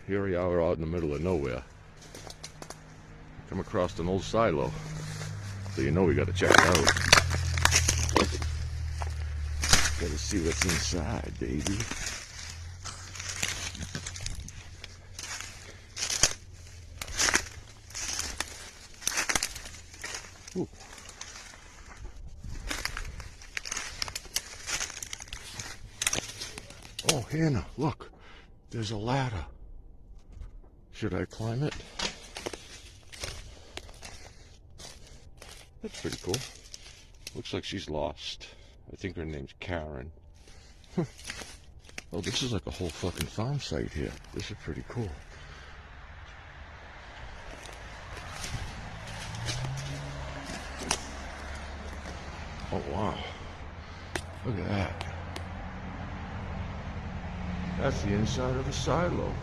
here we are out in the middle of nowhere. Come across an old silo. So you know we gotta check it out. Gotta see what's inside, baby. Ooh. Oh, Hannah, look. There's a ladder. Should I climb it? That's pretty cool. Looks like she's lost. I think her name's Karen. Oh, this is like a whole fucking farm site here. This is pretty cool. Oh, wow. Look at that. That's the inside of the silo.